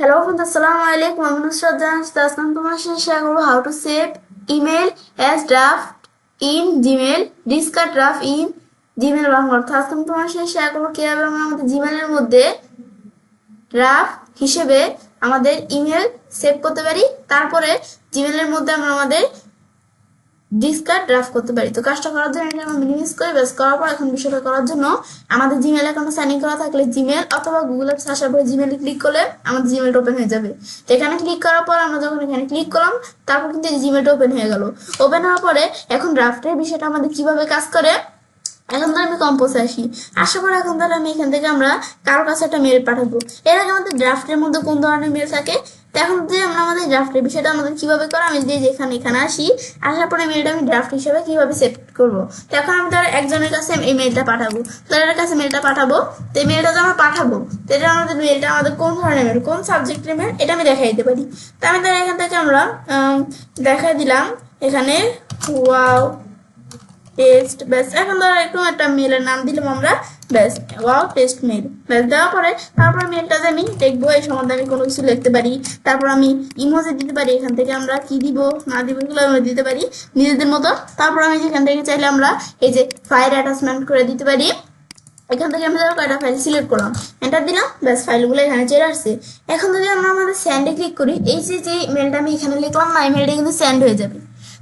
Hello friends, Assalamualaikum. I'm Nusrat Jahan. Tasnam তোমার সাথে share করব how to save email as draft in Gmail, discard draft in Gmail ব্যবহার করতে। আজকে আমি তোমার সাথে শেয়ার করব কিভাবে আমরা আমাদের Gmail এর মধ্যে ড্রাফট হিসেবে আমাদের ইমেল সেভ করতে পারি, তারপরে Gmail এর মধ্যে আমরা আমাদের ডিসকার্ড ড্রাফট করতে পারি। তো কাজটা করার জন্য এটা আমরা মিনিমাইজ করে বেস করার পর এখন বিষয়টা করার জন্য আমাদের জিমেল অ্যাকাউন্টে সাইন ইন করা থাকলে জিমেল অথবা গুগল অ্যাপস আসার পরে জিমেলে ক্লিক করলে আমাদের জিমেলটা ওপেন হয়ে যাবে। তো এখানে ক্লিক করার পর আমরা যখন এখানে ক্লিক করলাম তারপর কিন্তু এই জিমেলটা ওপেন হয়ে গেল। ওপেন হওয়ার পরে এখন ড্রাফটের বিষয়টা আমাদের কিভাবে কাজ করে এখন ধর আমি কম্পোজে আসার পর এখন ধর আমি এখান থেকে আমরা কারোর কাছে একটা মেল পাঠাবো। এর আগে আমাদের ড্রাফটের মধ্যে কোন ধরনের মেল থাকে, তো এখন যে আমরা আমাদের ড্রাফটের বিষয়টা আমাদের কিভাবে করা আমি যে এখানে আসার পরে মেলটা আমি ড্রাফট হিসেবে কিভাবে সেভ করবো। তো এখন আমি ধর একজনের কাছে এই মেলটা পাঠাবো, তাদের কাছে মেলটা পাঠাবো। তো এই মেলটা যে আমরা পাঠাবো তো এটা আমাদের মেলটা আমাদের কোন ধরনের মেল, কোন সাবজেক্টের মেল এটা আমি দেখাই দিতে পারি। তো আমি ধর এখান থেকে আমরা দেখাই দিলাম এখানে ওয়াও টেস্ট, ব্যাস এখন ধরো একটু একটা মেলের নাম দিলাম আমরা, ব্যাস ওয়াও টেস্ট মেল, ব্যাস দেওয়ার পরে তারপর মেলটাতে আমি দেখবো এই সম্বন্ধে আমি কোনো কিছু লিখতে পারি। তারপর আমি ইমোজি দিতে পারি, এখান থেকে আমরা কি দিব না দিব এগুলো আমরা দিতে পারি নিজেদের মতো। তারপর আমি যেখান থেকে চাইলে আমরা এই যে ফাইল অ্যাটাচমেন্ট করে দিতে পারি। এখান থেকে আমি ধরো কয়টা ফাইল সিলেক্ট করলাম, এন্টার দিলাম, ব্যাস ফাইলগুলো এখানে চলে আসছে। এখন যদি আমরা আমাদের স্যান্ডে ক্লিক করি, এই যে মেলটা আমি এখানে লিখলাম না, এই মেলটা কিন্তু স্যান্ড হয়ে যাবে।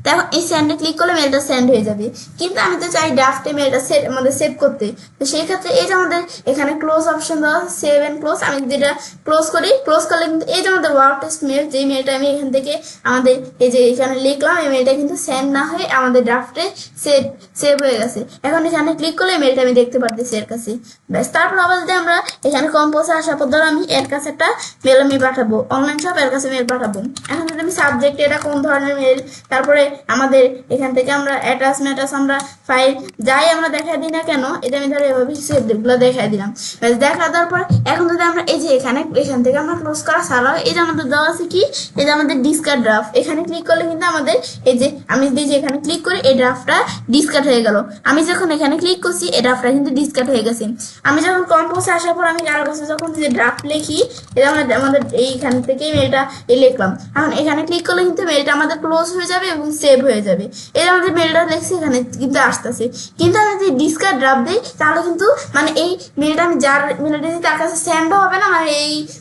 দেখো এই স্যান্ডে ক্লিক করলে মেলটা সেন্ড হয়ে যাবে, কিন্তু আমি তো চাই ড্রাফটে মেলটা আমাদের সেভ করতে। তো সেই ক্ষেত্রে এই যে আমাদের এখানে ক্লোজ অপশন দেওয়া সেভ এন্ড ক্লোজ, আমি যেটা ক্লোজ করি, ক্লোজ করলে কিন্তু এই যে আমাদের ওয়াও টেস্ট মেল, যে মেলটা আমি এখান থেকে আমাদের এই যে এখানে লিখলাম এই মেলটা কিন্তু সেন্ড না হয়ে আমাদের ড্রাফটে সেভ হয়ে গেছে। এখন এখানে ক্লিক করলে মেলটা আমি দেখতে পারতেছি এর কাছে, ব্যাস। তারপর আবার যদি আমরা এখানে কম্পোজে আসার পর ধরো আমি এর কাছে একটা মেল আমি পাঠাবো, অনলাইন শপ এর কাছে মেল পাঠাবো। এখন যদি আমি সাবজেক্ট এটা কোন ধরনের মেল, তারপরে আমাদের এখান থেকে আমরা অ্যাটাচমেন্ট আমরা ফাইল যাই আমরা দেখাই দিই না কেন, এটা আমি ধরো এভাবে সেভগুলো দেখাই দিলাম, ব্যাস। দেখা দেওয়ার পর এখন যদি আমরা এই যে এখান থেকে আমরা ক্লোজ করা ছাড়াও এই যে আমাদের দেওয়া আছে কি, এই যে আমাদের ডিসকার্ড ড্রাফট, এখানে ক্লিক করলে কিন্তু আমাদের এই যে আমি যে এখানে ক্লিক করি এই ড্রাফটটা ডিসকার্ড হয়ে গেল। আমি যখন এখানে ক্লিক করছি এই ড্রাফটটা কিন্তু ডিসকার্ড হয়ে গেছে। আমি যখন কম্পোজে আসার পর আমি কারোর কাছে যখন যে ড্রাফট লিখি, এটা আমাদের এইখান থেকে মেলটা লিখলাম, এখন এখানে ক্লিক করলে কিন্তু মেলটা আমাদের ক্লোজ হয়ে যাবে এবং সেভ হয়ে যাবে। এই আমাদের মেলটা দেখছি এখানে কিন্তু আসতেছে, কিন্তু আমি যদি ডিসকার্ড ড্রাফট দিই তাহলে কিন্তু মানে এই মেলটা আমি যার মেলটা দিই তার কাছে সেন্ডও হবে না,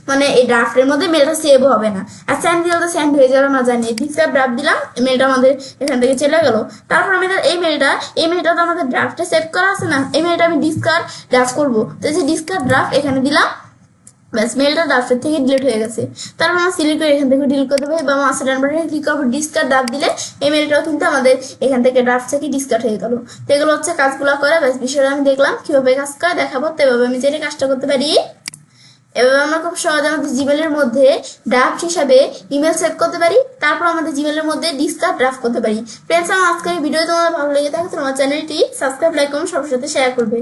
মানে এই ড্রাফটের মধ্যে মেলটা সেভ হবে না। আর সেন্ড দিলে তো সেন্ড হয়ে যাবে আমরা জানি। ডিসকার্ড ড্রাফট দিলাম, মেলটা আমাদের এখান থেকে চলে গেল। তারপর আমি এই মেলটা তো আমাদের ড্রাফটে সেভ করা আছে না, এই মেলটা আমি ডিসকার্ড ড্রাফট করবো। তো এই যে ডিসকার্ড ড্রাফট এখানে দিলাম, ব্যাস মেলটা ড্রাফটের থেকে ডিলিট হয়ে গেছে। তারপর আমরা সিলেক্ট করে এখান থেকে ডিলিট করতে পারি বা মাস্টার বাটনে ক্লিক করবো, ডিসকার্ড ড্রাফট দিলে এই মেলটাও কিন্তু আমাদের এখান থেকে ড্রাফট থেকে ডিসকার্ড হয়ে গেল। তো এগুলো হচ্ছে কাজগুলো করে, ব্যাস বিষয়টা আমি দেখলাম কিভাবে কাজ করে দেখাবো। তো এভাবে আমি চাইলে কাজটা করতে পারি। এভাবে আমরা খুব সহজে আমাদের জিমেলের মধ্যে ড্রাফট হিসাবে ইমেল সেভ করতে পারি, তারপর আমাদের জিমেলের মধ্যে ডিসকার্ড ড্রাফট করতে পারি। ফ্রেন্ডস, আমার আজকের ভিডিও তোমার ভালো লেগে থাকে তোমার চ্যানেলটি সাবস্ক্রাইব, লাইক, কমেন্ট সবার সাথে শেয়ার করবে।